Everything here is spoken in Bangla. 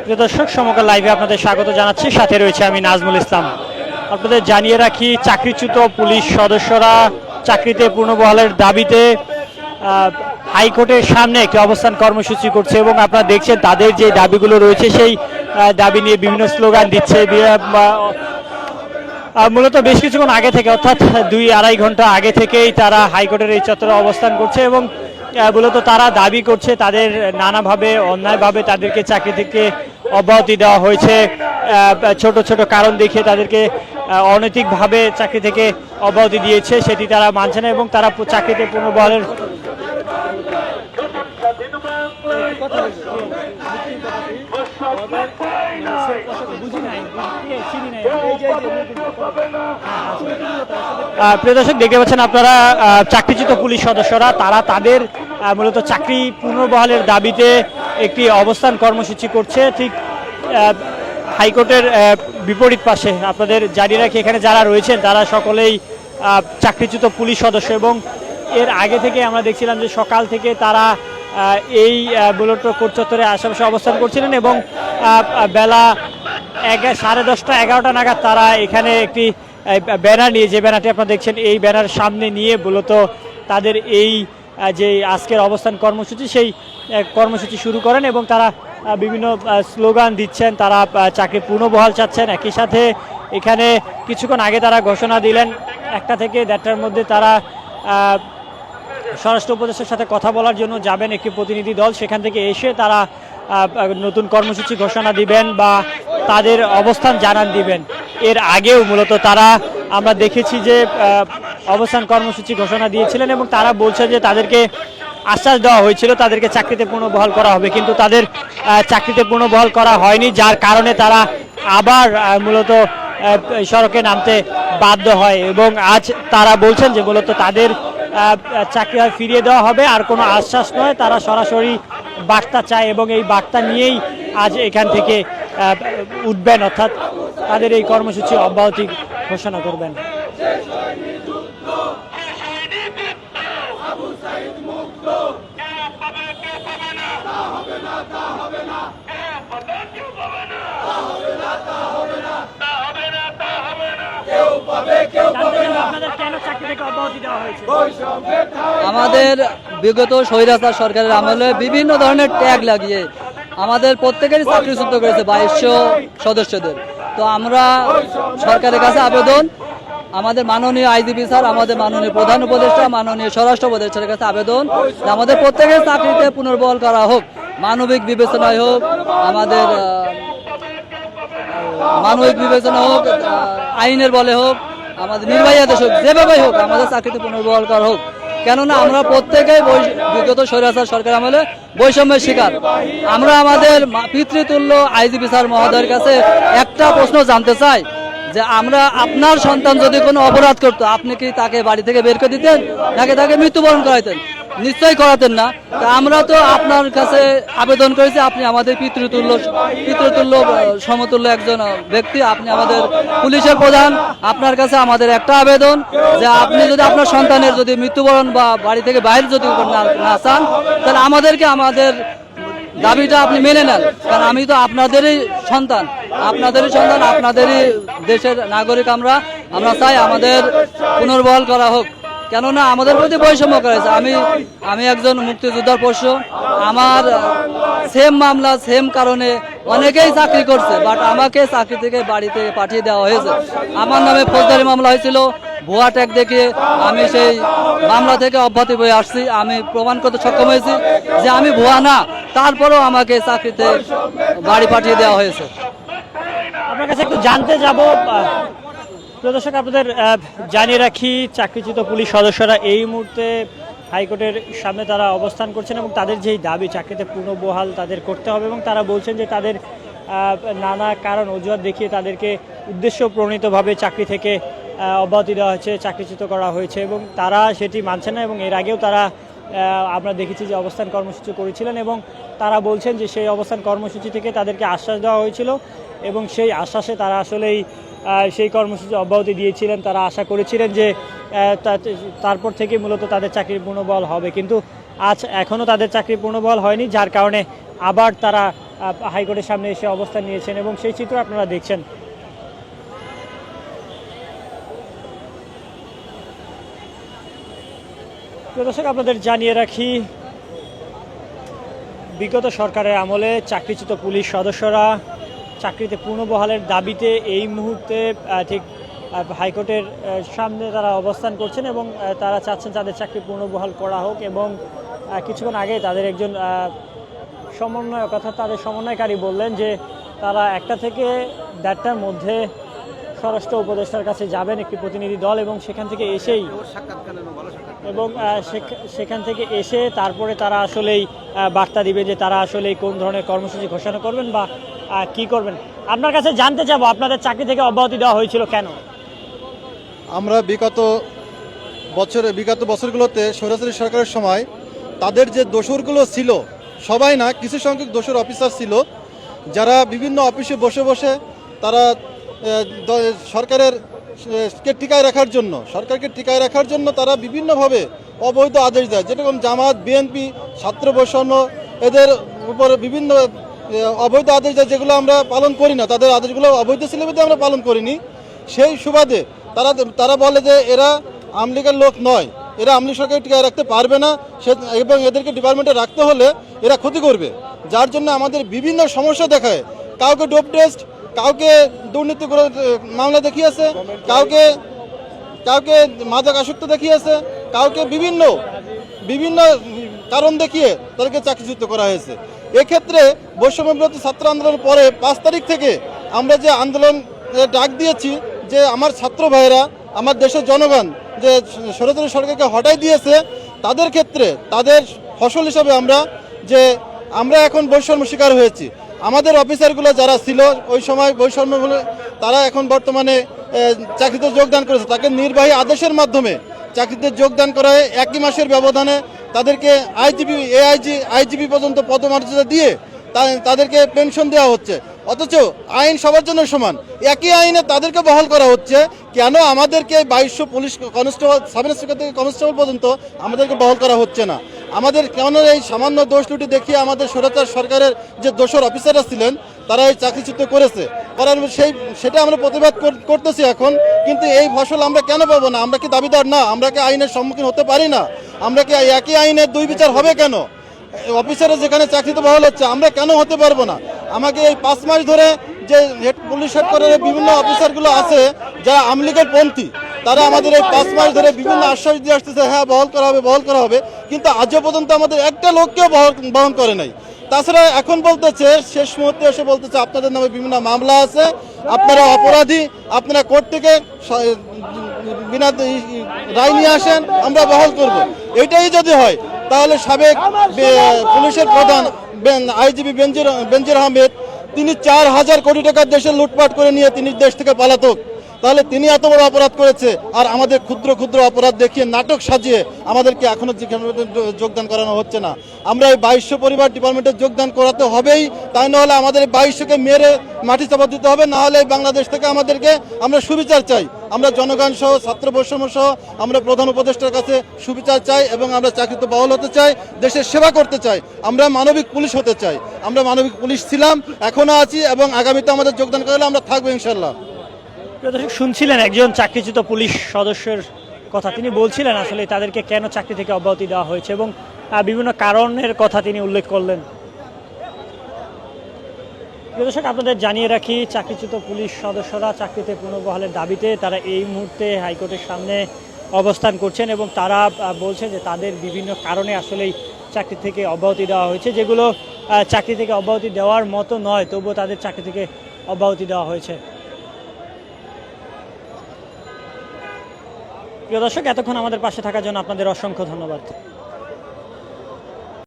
প্রিয় দর্শক, সমকাল লাইভে আপনাদের স্বাগত জানাচ্ছি। সাথে রয়েছে আমি নাজমুল ইসলাম। আপনাদের জানিয়ে রাখি, চাকরিচ্যুত পুলিশ সদস্যরা চাকরিতে পুনর্বহালের দাবিতে হাইকোর্টের সামনে একটি অবস্থান কর্মসূচি করছে এবং আপনারা দেখছেন তাদের যে দাবিগুলো রয়েছে সেই দাবি নিয়ে বিভিন্ন স্লোগান দিচ্ছে। মূলত বেশ কিছুক্ষণ আগে থেকে, অর্থাৎ 2-2.5 ঘন্টা আগে থেকেই তারা হাইকোর্টের এই চত্বরে অবস্থান করছে এবং মূলত তারা দাবি করছে তাদের নানাভাবে অন্যায়ভাবে তাদেরকে চাকরি থেকে অব্যাহতি দেওয়া হয়েছে। ছোট ছোট কারণ দেখিয়ে তাদেরকে অনৈতিকভাবে চাকরি থেকে অব্যাহতি দিয়েছে, সেটি তারা মানছে না এবং তারা চাকরিতে পুনর্বহালের প্রিয় দর্শক, দেখতে পাচ্ছেন আপনারা চাকরিচ্যুত পুলিশ সদস্যরা তারা তাদের মূলত চাকরি পুনর্বহালের দাবিতে একটি অবস্থান কর্মসূচি করছে ঠিক হাইকোর্টের বিপরীত পাশে। আপনাদের জানিয়ে রাখি, এখানে যারা রয়েছেন তারা সকলেই চাকরিচ্যুত পুলিশ সদস্য এবং এর আগে থেকে আমরা দেখছিলাম যে সকাল থেকে তারা এই মূলত কোর্ট চত্বরে আশেপাশে অবস্থান করছিলেন এবং বেলা 10:30-11টা নাগাদ তারা এখানে একটি ব্যানার নিয়ে, যে ব্যানারটি আপনারা দেখছেন এই ব্যানার সামনে নিয়ে মূলত তাদের এই যে আজকের অবস্থান কর্মসূচি সেই কর্মসূচি শুরু করেন এবং তারা বিভিন্ন স্লোগান দিচ্ছেন। তারা চাকরি পুনর্বহাল চাচ্ছেন। একই সাথে এখানে কিছুক্ষণ আগে তারা ঘোষণা দিলেন 1টা থেকে 1:30টার মধ্যে তারা স্বরাষ্ট্র উপদেষ্টার সাথে কথা বলার জন্য যাবেন একটি প্রতিনিধি দল। সেখান থেকে এসে তারা নতুন কর্মসূচি ঘোষণা দিবেন বা তাদের অবস্থান জানান দিবেন। এর আগেও মূলত তারা, আমরা দেখেছি যে অবস্থান কর্মসূচি ঘোষণা দিয়েছিলেন এবং তারা বলছেন যে তাদেরকে আশ্বাস দেওয়া হয়েছিল তাদেরকে চাকরিতে পুনর্বহাল করা হবে, কিন্তু তাদের চাকরিতে পুনর্বহাল করা হয়নি, যার কারণে তারা আবার মূলত সড়কে নামতে বাধ্য হয় এবং আজ তারা বলছেন যে মূলত তাদের চাকরি ফিরিয়ে দেওয়া হবে, আর কোনো আশ্বাস নয়। তারা সরাসরি বার্তা চায় এবং এই বার্তা নিয়েই আজ এখান থেকে উঠবেন, অর্থাৎ তাদের এই কর্মসূচি অব্যাহতি ঘোষণা করবেন। আমাদের বিগত স্বৈরাচার সরকারের আমলে বিভিন্ন ধরনের ট্যাগ লাগিয়ে আমাদের প্রত্যেকেরই চাকরিচ্যুত করেছে 2200 সদস্যদের। তো আমরা সরকারের কাছে আবেদন, আমাদের মাননীয় আইজিপি স্যার, আমাদের মাননীয় প্রধান উপদেষ্টা, মাননীয় স্বরাষ্ট্র উপদেষ্টার কাছে আবেদন যে আমাদের প্রত্যেকের চাকরিতে পুনর্বহাল করা হোক, মানবিক বিবেচনায় হোক, আমাদের মানবিক বিবেচনা হোক, আইনের বলে হোক, আমাদের নির্বাহী আদেশ হোক, যেভাবে হোক আমাদের চাকরিতে পুনর্বহাল করা হোক। কেননা আমরা প্রত্যেকেই বিগত স্বৈরাচার সরকার আমলে বৈষম্যের শিকার। আমরা আমাদের পিতৃতুল্য আইজিপি স্যার মহোদয়ের কাছে একটা প্রশ্ন জানতে চাই যে আমরা, আপনার সন্তান যদি কোনো অপরাধ করতো আপনি কি তাকে বাড়ি থেকে বের করে দিতেন নাকি তাকে মৃত্যুবরণ করাইতেন? নিশ্চয়ই করাতেন না। তা আমরা তো আপনার কাছে আবেদন করেছি, আপনি আমাদের পিতৃতুল্য সমতুল্য একজন ব্যক্তি, আপনি আমাদের পুলিশের প্রধান। আপনার কাছে আমাদের একটা আবেদন যে আপনি যদি আপনার সন্তানের যদি মৃত্যুবরণ বা বাড়ি থেকে বাইরে যদি না চান, তাহলে আমাদেরকে আমাদের দাবিটা আপনি মেনে নেন। কারণ আমি তো আপনাদেরই সন্তান, আপনাদেরই দেশের নাগরিক। আমরা চাই আমাদের পুনর্বহাল করা হোক। কেননা আমাদের প্রতি বৈষম্য করেছে। আমি একজন মুক্তিযোদ্ধার পোষ্য, আমার সেম মামলা সেম কারণে অনেকেই চাকরি করছে, বাট আমাকে চাকরি থেকে বাড়ি থেকে পাঠিয়ে দেওয়া হয়েছে। আমার নামে ফৌজদারি মামলা হয়েছিল, ভুয়া ট্যাগ দেখিয়ে আমি সেই মামলা থেকে অব্যাহতি পেয়ে আসছি। আমি প্রমাণ করতে সক্ষম হয়েছি যে আমি ভুয়া না, তারপরেও আমাকে চাকরিতে বাড়ি পাঠিয়ে দেওয়া হয়েছে। আপনার কাছে একটু জানতে যাব, দর্শক আপনাদের জানিয়ে রাখি, চাকরিচ্যুত পুলিশ সদস্যরা এই মুহূর্তে হাইকোর্টের সামনে তারা অবস্থান করছেন এবং তাদের যেই দাবি চাকরিতে পুনর্বহাল তাদের করতে হবে এবং তারা বলছেন যে তাদের নানা কারণ অজুহাত দেখিয়ে তাদেরকে উদ্দেশ্য প্রণীতভাবে চাকরি থেকে অব্যাহতি দেওয়া হয়েছে, চাকরিচ্যুত করা হয়েছে এবং তারা সেটি মানছে না। এবং এর আগেও তারা, আমরা দেখেছি যে অবস্থান কর্মসূচি করেছিলেন এবং তারা বলছেন যে সেই অবস্থান কর্মসূচি থেকে তাদেরকে আশ্বাস দেওয়া হয়েছিল এবং সেই আশ্বাসে তারা আসলেই সেই কর্মসূচি অব্যাহতি দিয়েছিলেন। তারা আশা করেছিলেন যে তারপর থেকে মূলত তাদের চাকরি পুনর্বহাল হবে, কিন্তু আজ এখনও তাদের চাকরি পুনর্বহাল হয়নি, যার কারণে আবার তারা হাইকোর্টের সামনে এসে অবস্থান নিয়েছেন এবং সেই চিত্র আপনারা দেখছেন। প্রিয় দর্শক, আপনাদের জানিয়ে রাখি, বিগত সরকারের আমলে চাকরিচ্যুত পুলিশ সদস্যরা চাকরিতে পুনর্বহালের দাবিতে এই মুহূর্তে ঠিক হাইকোর্টের সামনে তারা অবস্থান করছেন এবং তারা চাচ্ছেন তাদের চাকরি পুনর্বহাল করা হোক। এবং কিছুক্ষণ আগে তাদের একজন সমন্বয়ক অর্থাৎ তাদের সমন্বয়কারী বললেন যে তারা 1টা থেকে 1:30টার মধ্যে স্বরাষ্ট্র উপদেষ্টার কাছে যাবেন একটি প্রতিনিধি দল এবং সেখান থেকে এসেই সেখান থেকে এসে তারপরে তারা আসলেই বার্তা দিবে যে তারা আসলে কোন ধরনের কর্মসূচি ঘোষণা করবেন বা কি করবেন। আপনার কাছে জানতে চাবো, আপনাদের চাকরি থেকে অব্যাহতি দেওয়া হয়েছিল কেন? আমরা বিগত বছরগুলোতে স্বৈরাচারী সরকারের সময় তাদের যে দোসরগুলো ছিল, সবাই না, কিছু সংখ্যক দোসর অফিসার ছিল যারা বিভিন্ন অফিসে বসে বসে তারা সরকারকে টিকায় রাখার জন্য তারা বিভিন্নভাবে অবৈধ আদেশ দেয়, যেরকম জামাত, বিএনপি, ছাত্র বৈষম্য, এদের উপর বিভিন্ন অবৈধ আদেশ দেয়, যেগুলো আমরা পালন করি না। তাদের আদেশগুলো অবৈধ ছিল বলে আমরা পালন করিনি। সেই সুবাদে তারা বলে যে এরা আওয়ামী লীগের লোক নয়, এরা আওয়ামী লীগ সরকারকে টিকায় রাখতে পারবে না, এবং এদেরকে ডিপার্টমেন্টে রাখতে হলে এরা ক্ষতি করবে। যার জন্য আমাদের বিভিন্ন সমস্যা দেখায়, কাউকে ডোপ টেস্ট, কাউকে দুর্নীতি করে মামলা দেখিয়েছে, কাউকে মাদক আসক্ত দেখিয়েছে, কাউকে বিভিন্ন কারণ দেখিয়ে তাদেরকে চাকরিচ্যুত করা হয়েছে। এক্ষেত্রে বৈষম্যবিরোধী ছাত্র আন্দোলনের পরে 5 তারিখ থেকে আমরা যে আন্দোলন ডাক দিয়েছি, যে আমার ছাত্র ভাইয়েরা, আমার দেশের জনগণ যে স্বৈরাচারী সরকারকে হটাই দিয়েছে, তাদের ক্ষেত্রে তাদের ফসল হিসাবে আমরা এখন বৈষম্য শিকার হয়েছি। আমাদের অফিসারগুলো যারা ছিল ওই সময় বৈষম্য বলে, তারা এখন বর্তমানে চাকরিতে যোগদান করেছে। তাকে নির্বাহী আদেশের মাধ্যমে চাকরিতে যোগদান করায় 1 মাসের ব্যবধানে তাদেরকে আইজিপি পর্যন্ত পদমর্যাদা দিয়ে তাদেরকে পেনশন দেওয়া হচ্ছে। অথচ আইন সবার জন্য সমান, একই আইনে তাদেরকে বহাল করা হচ্ছে। কেন আমাদেরকে 2200 পুলিশ কনস্টেবল, সাব ইন্সপেক্টর থেকে কনস্টেবল পর্যন্ত আমাদেরকে বহাল করা হচ্ছে না? আমাদের কেন এই সামান্য দোষ ত্রুটি দেখিয়ে আমাদের স্বৈরাচার সরকারের যে দোসর অফিসাররা ছিলেন তারা এই চাকরিচ্যুত করার সেটা আমরা প্রতিবাদ করতেছি এখন। কিন্তু এই ফসল আমরা কেন পাবো না? আমরা কি দাবিদার না? আমরা কি আইনের সম্মুখীন হতে পারি না? আমরা কি একই আইনের 2 বিচার হবে কেন? অফিসারে যেখানে চাকরিতে বহাল হচ্ছে, আমরা কেন হতে পারবো না? আমাকে এই 5 মাস ধরে যে পুলিশ হেডকোয়ার্টারের বিভিন্ন অফিসারগুলো আছে যারা আওয়ামী লীগের পন্থী, তারা আমাদের এই 5 মাস ধরে বিভিন্ন আশ্বাস দিয়ে আসতেছে, হ্যাঁ বহাল করা হবে, কিন্তু আজও পর্যন্ত আমাদের একটা লোককেও বহন করে নাই। তাছাড়া এখন বলতেছে, শেষ মুহূর্তে এসে বলতেছে আপনাদের নামে বিভিন্ন মামলা আছে, আপনারা অপরাধী, আপনারা কোর্ট থেকে বিনা রায় নিয়ে আসেন, আমরা বহাল করব। এটাই যদি হয় তাহলে সাবেক পুলিশের প্রধান আইজিপি বেনজির আহমেদ, তিনি 4000 কোটি টাকার দেশে লুটপাট করে নিয়ে তিনি দেশ থেকে পলাতক। তাহলে তিনি এত বড় অপরাধ করেছে, আর আমাদের ক্ষুদ্র অপরাধ দেখিয়ে নাটক সাজিয়ে আমাদেরকে এখনো যোগদান করানো হচ্ছে না। আমরা এই 2200 পরিবার ডিপার্টমেন্টে যোগদান করাতে হবেই, তাই না হলে আমাদের 2200কে মেরে মাটি চাপা দিতে হবে। না হলে বাংলাদেশ থেকে আমরা সুবিচার চাই। আমরা জনগণ সহ, ছাত্র বৈষম্য সহ আমরা প্রধান উপদেষ্টার কাছে সুবিচার চাই এবং আমরা চাকরিতে বহাল হতে চাই, দেশের সেবা করতে চাই। আমরা মানবিক পুলিশ হতে চাই। আমরা মানবিক পুলিশ ছিলাম, এখনো আছি, এবং আগামীতে আমাদের যোগদান করলে আমরা থাকবো ইনশাল্লাহ। দর্শক, শুনছিলেন একজন চাকরিচ্যুত পুলিশ সদস্যের কথা। তিনি বলছিলেন আসলে তাদেরকে কেন চাকরি থেকে অব্যাহতি দেওয়া হয়েছে এবং বিভিন্ন কারণের কথা তিনি উল্লেখ করলেন। দর্শক, আপনাদের জানিয়ে রাখি, চাকরিচ্যুত পুলিশ সদস্যরা চাকরিতে পুনর্বহালের দাবিতে তারা এই মুহূর্তে হাইকোর্টের সামনে অবস্থান করছেন এবং তারা বলছে যে তাদের বিভিন্ন কারণে আসলেই চাকরি থেকে অব্যাহতি দেওয়া হয়েছে, যেগুলো চাকরি থেকে অব্যাহতি দেওয়ার মতো নয়, তবুও তাদের চাকরি থেকে অব্যাহতি দেওয়া হয়েছে। প্রিয় দর্শক, এতক্ষণ আমাদের পাশে থাকার জন্য আপনাদের অসংখ্য ধন্যবাদ।